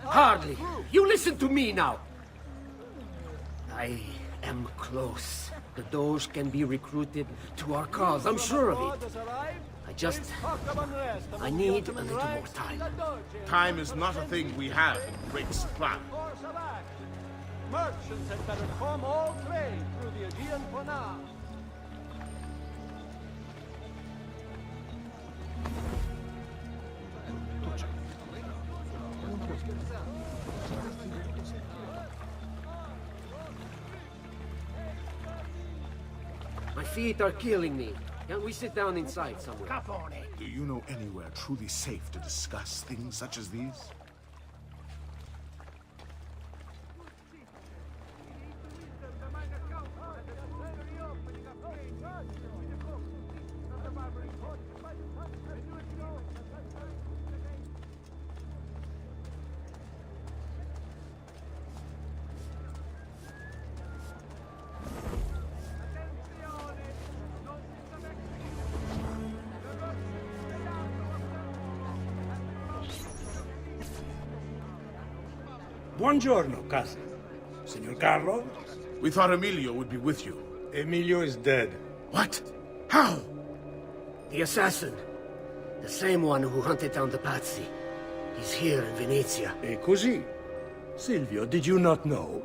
Hardly. You listen to me now. I am close. The Doge can be recruited to our cause, I'm sure of it. I need a little more time. Time is not a thing we have in great supply. Merchants had better come all trade through the Aegean Canal. My feet are killing me. Can't we sit down inside somewhere? Do you know anywhere truly safe to discuss things such as these? Buongiorno, cousin. Signor Carlo? We thought Emilio would be with you. Emilio is dead. What? How? The assassin. The same one who hunted down the Pazzi. He's here in Venezia. E così? Silvio, did you not know?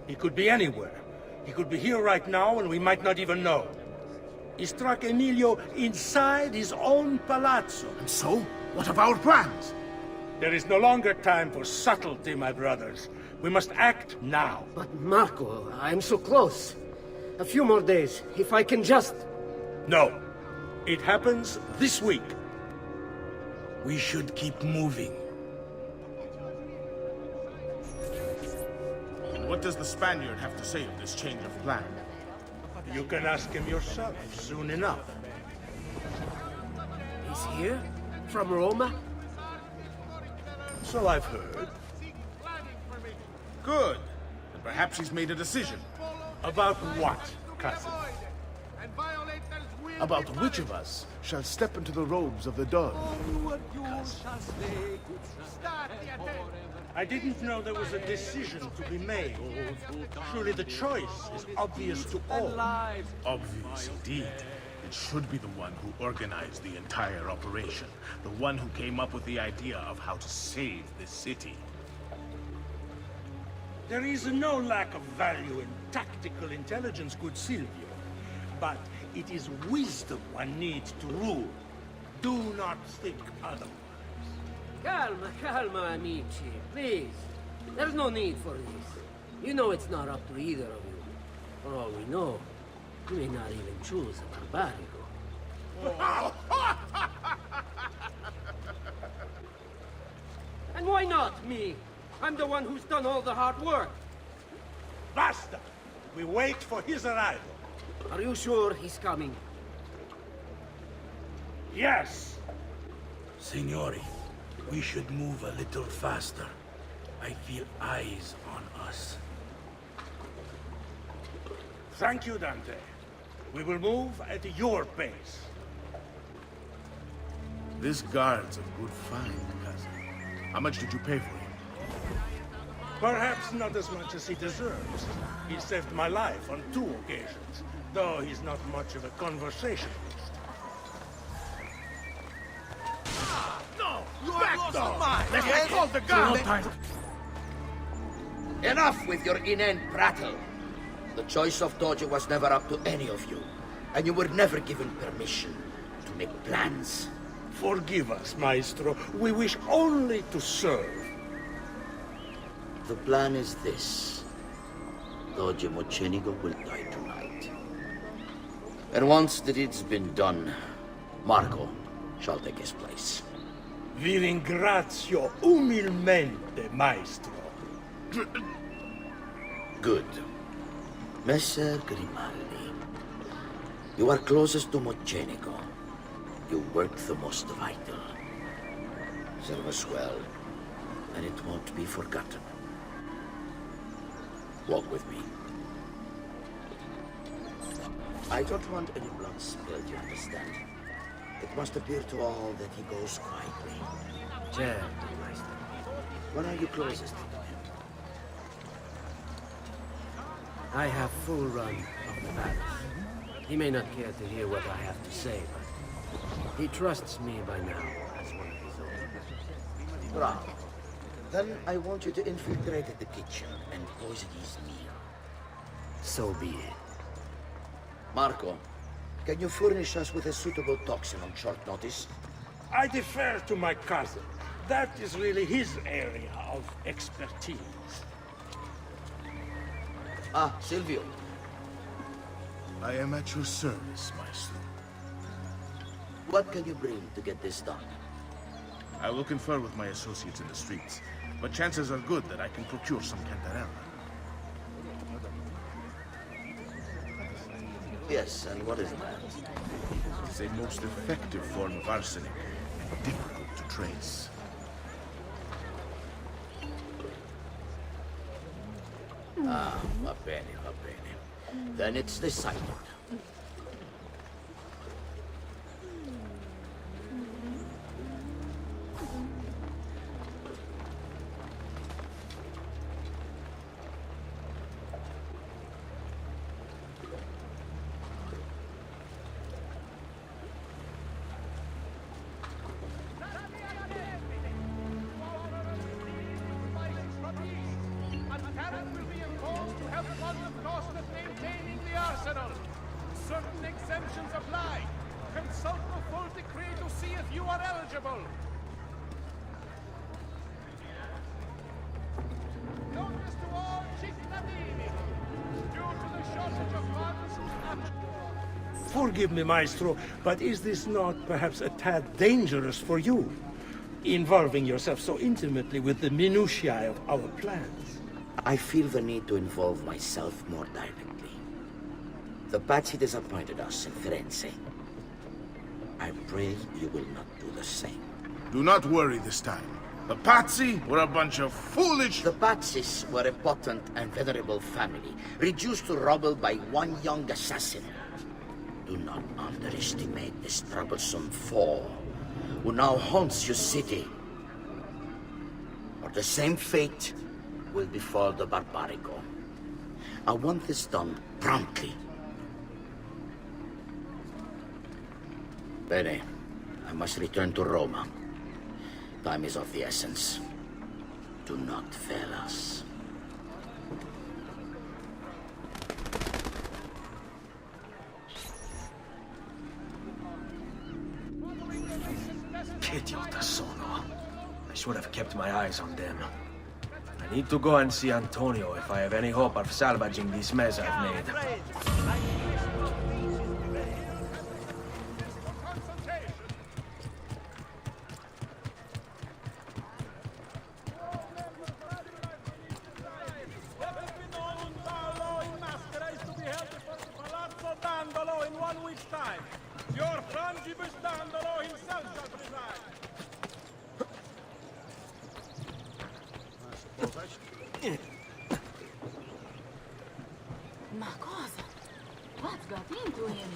He could be anywhere. He could be here right now and we might not even know. He struck Emilio inside his own palazzo. And so? What of our plans? There is no longer time for subtlety, my brothers. We must act now. But Marco, I'm so close. A few more days, if I can just... No. It happens this week. We should keep moving. And what does the Spaniard have to say of this change of plan? You can ask him yourself soon enough. He's here? From Roma? So I've heard. Good. And perhaps he's made a decision. About what, cousin? About which of us shall step into the robes of the Doge. I didn't know there was a decision to be made. Surely the choice is obvious to all. Obvious indeed. It should be the one who organized the entire operation. The one who came up with the idea of how to save this city. There is no lack of value in tactical intelligence, good Silvio. But it is wisdom one needs to rule. Do not think otherwise. Calma, calma, amici. Please. There's no need for this. You know it's not up to either of you. For all we know, you may not even choose a barbarigo. And why not me? I'm the one who's done all the hard work. Basta! We wait for his arrival. Are you sure he's coming? Yes! Signori, we should move a little faster. I feel eyes on us. Thank you, Dante. We will move at your pace. This guard's a good find, cousin. How much did you pay for him? Perhaps not as much as he deserves. He saved my life on 2 occasions, though he's not much of a conversationalist. No! Back off! Let's call the guard! Enough with your inane prattle. The choice of Doge was never up to any of you, and you were never given permission to make plans. Forgive us, Maestro. We wish only to serve. The plan is this. Doge Mocenigo will die tonight. And once the deed's been done, Marco shall take his place. Vi ringrazio umilmente, Maestro. Good. Messer Grimaldi, you are closest to Mocenigo. You work the most vital. Serve us well, and it won't be forgotten. Walk with me. I don't want any blood spilled, you understand? It must appear to all that he goes quietly. Certo, Maestro. When are you closest? I have full run of the palace. He may not care to hear what I have to say, but he trusts me by now as one of his own. Bravo. Then I want you to infiltrate the kitchen and poison his meal. So be it. Marco, can you furnish us with a suitable toxin on short notice? I defer to my cousin. That is really his area of expertise. Ah, Silvio. I am at your service, Maestro. What can you bring to get this done? I will confer with my associates in the streets, but chances are good that I can procure some Cantarella. Yes, and what is that? It's a most effective form of arsenic, difficult to trace. Ah, va bene, va bene. Then it's decided. Certain exemptions apply. Consult the full decree to see if you are eligible. Notice to all cittadini. Due to the shortage of funds, Forgive me, Maestro, but is this not perhaps a tad dangerous for you? Involving yourself so intimately with the minutiae of our plans. I feel the need to involve myself more directly. The Pazzi disappointed us in Firenze. I pray you will not do the same. Do not worry this time. The Pazzi were a bunch of foolish... The Pazzis were a potent and venerable family, reduced to rubble by one young assassin. Do not underestimate this troublesome foe, who now haunts your city. Or the same fate will befall the Barbarigo. I want this done promptly. Bene, I must return to Roma. Time is of the essence. Do not fail us. Che idiota sono. I should have kept my eyes on them. I need to go and see Antonio if I have any hope of salvaging this mess I've made. in 1 week's time. Your frangibus Dandolo himself shall preside. Ma cosa? What's got into him?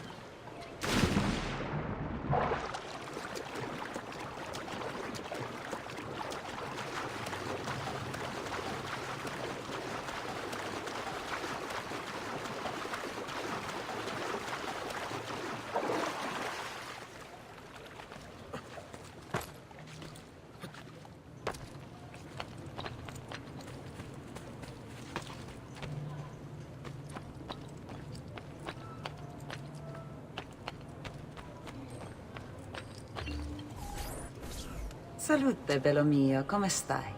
Salute, bello mio. Come stai?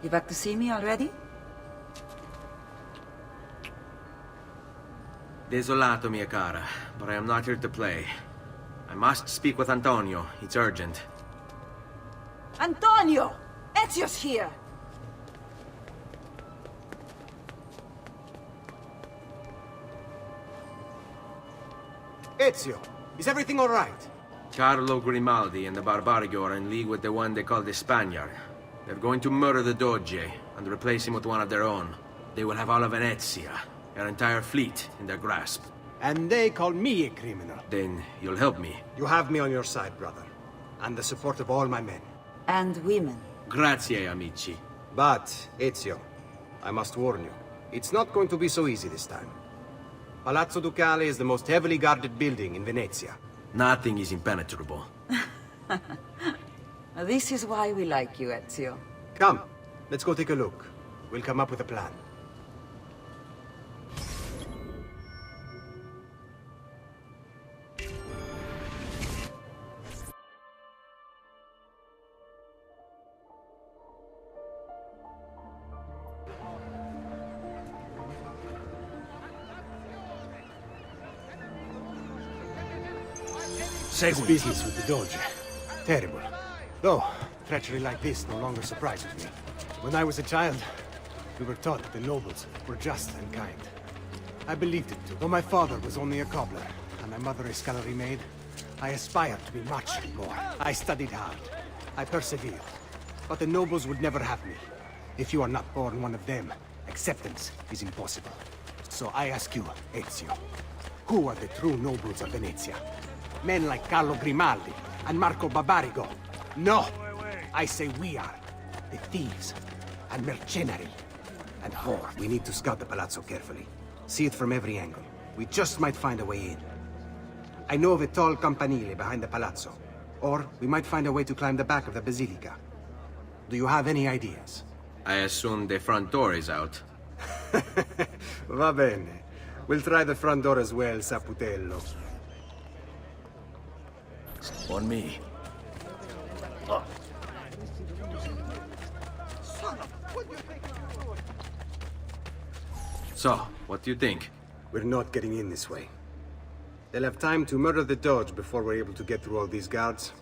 You back to see me already? Desolato, mia cara, but I am not here to play. I must speak with Antonio. It's urgent. Antonio! Ezio's here! Ezio, is everything all right? Carlo Grimaldi and the Barbarigo are in league with the one they call the Spaniard. They're going to murder the Doge and replace him with one of their own. They will have all of Venezia, their entire fleet, in their grasp. And they call me a criminal. Then you'll help me. You have me on your side, brother. And the support of all my men. And women. Grazie, amici. But, Ezio, I must warn you, it's not going to be so easy this time. Palazzo Ducale is the most heavily guarded building in Venezia. Nothing is impenetrable. This is why we like you, Ezio. Come, let's go take a look. We'll come up with a plan. This business with the Doge. Terrible. Though, treachery like this no longer surprises me. When I was a child, we were taught that the nobles were just and kind. I believed it too. Though my father was only a cobbler, and my mother a scullery maid, I aspired to be much more. I studied hard. I persevered. But the nobles would never have me. If you are not born one of them, acceptance is impossible. So I ask you, Ezio, who are the true nobles of Venezia? Men like Carlo Grimaldi and Marco Barbarigo? No! I say we are. The thieves and mercenary and whore. We need to scout the palazzo carefully. See it from every angle. We just might find a way in. I know of a tall campanile behind the palazzo. Or we might find a way to climb the back of the basilica. Do you have any ideas? I assume the front door is out. Va bene. We'll try the front door as well, Saputello. On me. So, what do you think? We're not getting in this way. They'll have time to murder the Doge before we're able to get through all these guards.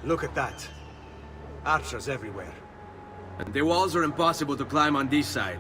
Look at that. Archers everywhere. And the walls are impossible to climb on this side.